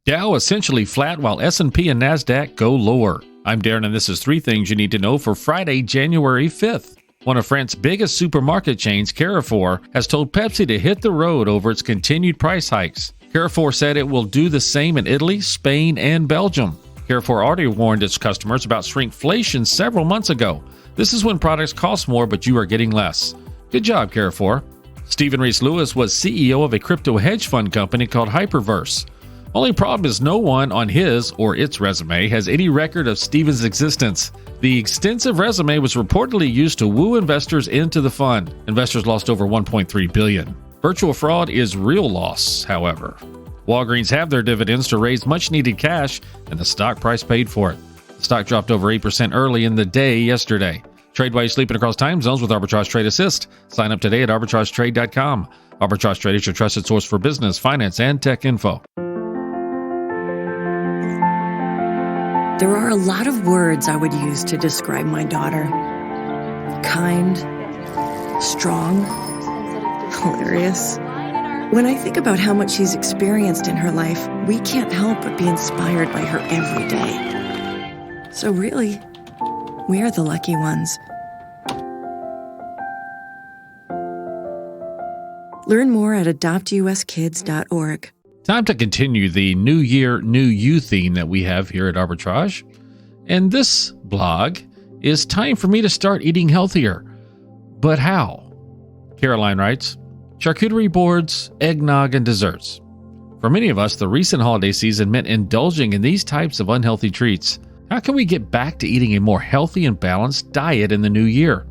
Dow essentially flat while S&P and NASDAQ go lower. I'm Darren, and this is 3 things you need to know for Friday, January 5th. One of France's biggest supermarket chains, Carrefour, has told Pepsi to hit the road over its continued price hikes. Carrefour said it will do the same in Italy, Spain, and Belgium. Carrefour already warned its customers about shrinkflation several months ago. This is when products cost more, but you are getting less. Good job, Carrefour. Stephen Rees-Lewis was CEO of a crypto hedge fund company called Hyperverse. Only problem is no one on his or its resume has any record of Stephen's existence. The extensive resume was reportedly used to woo investors into the fund. Investors lost over $1.3 billion. Virtual fraud is real loss, however. Walgreens have their dividends to raise much-needed cash, and the stock price paid for it. The stock dropped over 8% early in the day yesterday. Trade while you're sleeping across time zones with Arbitrage Trade Assist. Sign up today at arbitragetrade.com. Arbitrage Trade is your trusted source for business, finance, and tech info. There are a lot of words I would use to describe my daughter. Kind, strong, hilarious. When I think about how much she's experienced in her life, we can't help but be inspired by her every day. So really, we are the lucky ones. Learn more at adoptuskids.org. Time to continue the New Year, New You theme that we have here at Arbitrage. And this blog is time for me to start eating healthier. But how? Caroline writes, charcuterie boards, eggnog, and desserts. For many of us, the recent holiday season meant indulging in these types of unhealthy treats. How can we get back to eating a more healthy and balanced diet in the new year?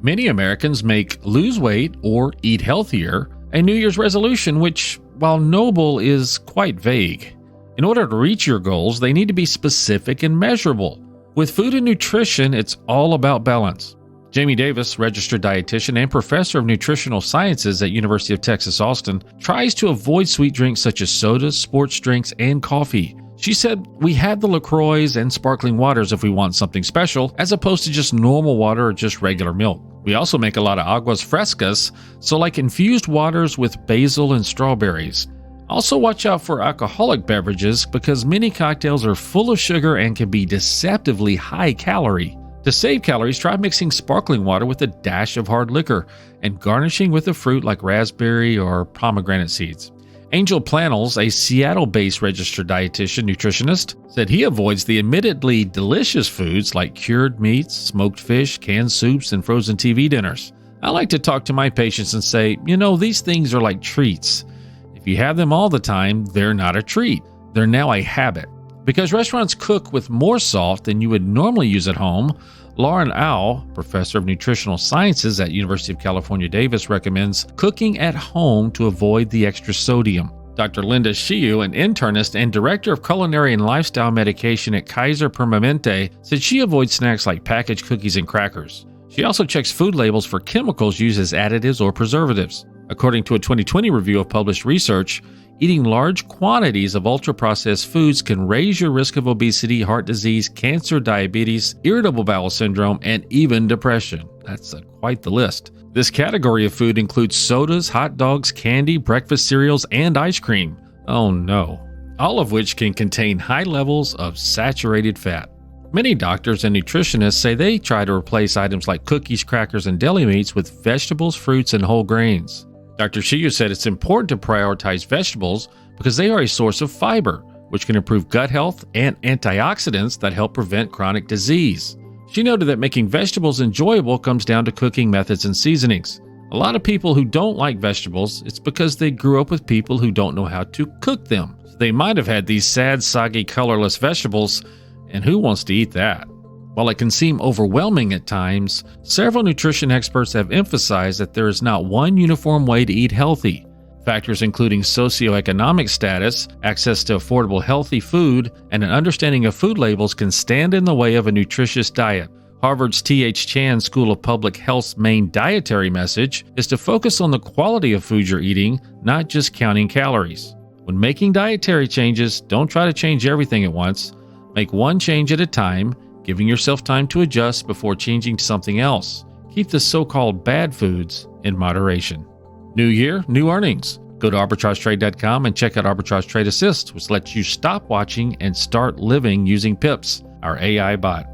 Many Americans make lose weight or eat healthier a New Year's resolution, which, while noble, is quite vague. In order to reach your goals, they need to be specific and measurable. With food and nutrition, it's all about balance. Jamie Davis, registered dietitian and professor of nutritional sciences at University of Texas, Austin, tries to avoid sweet drinks such as sodas, sports drinks, and coffee. She said, we have the LaCroix and sparkling waters if we want something special, as opposed to just normal water or just regular milk. We also make a lot of aguas frescas, so like infused waters with basil and strawberries. Also watch out for alcoholic beverages because many cocktails are full of sugar and can be deceptively high calorie. To save calories, try mixing sparkling water with a dash of hard liquor and garnishing with a fruit like raspberry or pomegranate seeds. Angel Planels, a Seattle-based registered dietitian nutritionist, said he avoids the admittedly delicious foods like cured meats, smoked fish, canned soups, and frozen TV dinners. I like to talk to my patients and say, these things are like treats. If you have them all the time, they're not a treat. They're now a habit. Because restaurants cook with more salt than you would normally use at home, Lauren Au, professor of nutritional sciences at University of California, Davis, recommends cooking at home to avoid the extra sodium. Dr. Linda Shiu, an internist and director of culinary and lifestyle medication at Kaiser Permanente, said she avoids snacks like packaged cookies and crackers. She also checks food labels for chemicals used as additives or preservatives. According to a 2020 review of published research, eating large quantities of ultra-processed foods can raise your risk of obesity, heart disease, cancer, diabetes, irritable bowel syndrome, and even depression. That's quite the list. This category of food includes sodas, hot dogs, candy, breakfast cereals, and ice cream. Oh no. All of which can contain high levels of saturated fat. Many doctors and nutritionists say they try to replace items like cookies, crackers, and deli meats with vegetables, fruits, and whole grains. Dr. Shiu said it's important to prioritize vegetables because they are a source of fiber, which can improve gut health and antioxidants that help prevent chronic disease. She noted that making vegetables enjoyable comes down to cooking methods and seasonings. A lot of people who don't like vegetables, it's because they grew up with people who don't know how to cook them. So they might have had these sad, soggy, colorless vegetables, and who wants to eat that? While it can seem overwhelming at times, several nutrition experts have emphasized that there is not one uniform way to eat healthy. Factors including socioeconomic status, access to affordable healthy food, and an understanding of food labels can stand in the way of a nutritious diet. Harvard's T.H. Chan School of Public Health's main dietary message is to focus on the quality of food you're eating, not just counting calories. When making dietary changes, don't try to change everything at once. Make one change at a time, giving yourself time to adjust before changing to something else. Keep the so-called bad foods in moderation. New year, new earnings. Go to arbitragetrade.com and check out Arbitrage Trade Assist, which lets you stop watching and start living using Pips, our AI bot.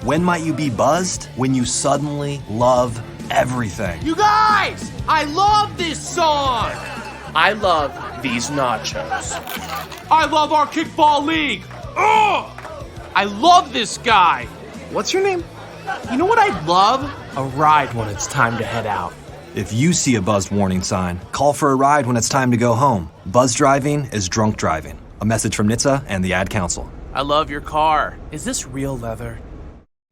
When might you be buzzed? When you suddenly love everything. You guys, I love this song. I love these nachos. I love our kickball league. Ugh! I love this guy. What's your name? You know what I'd love? A ride when it's time to head out. If you see a buzzed warning sign, call for a ride when it's time to go home. Buzz driving is drunk driving. A message from NHTSA and the Ad Council. I love your car. Is this real leather?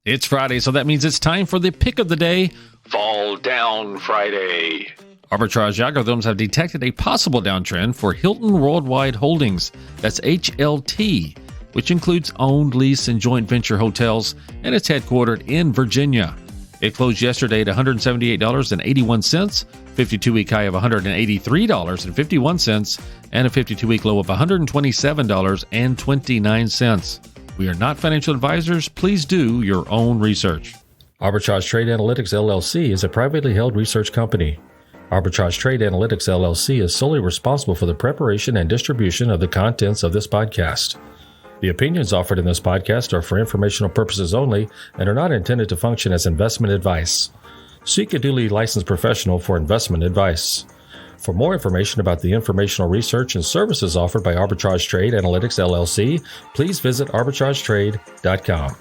It's Friday, so that means it's time for the pick of the day, Fall Down Friday. Arbitrage algorithms have detected a possible downtrend for Hilton Worldwide Holdings, that's HLT, which includes owned, lease, and joint venture hotels, and it's headquartered in Virginia. It closed yesterday at $178.81, 52-week high of $183.51, and a 52-week low of $127.29. We are not financial advisors. Please do your own research. Arbitrage Trade Analytics LLC is a privately held research company. Arbitrage Trade Analytics LLC is solely responsible for the preparation and distribution of the contents of this podcast. The opinions offered in this podcast are for informational purposes only and are not intended to function as investment advice. Seek a duly licensed professional for investment advice. For more information about the informational research and services offered by Arbitrage Trade Analytics LLC, please visit arbitragetrade.com.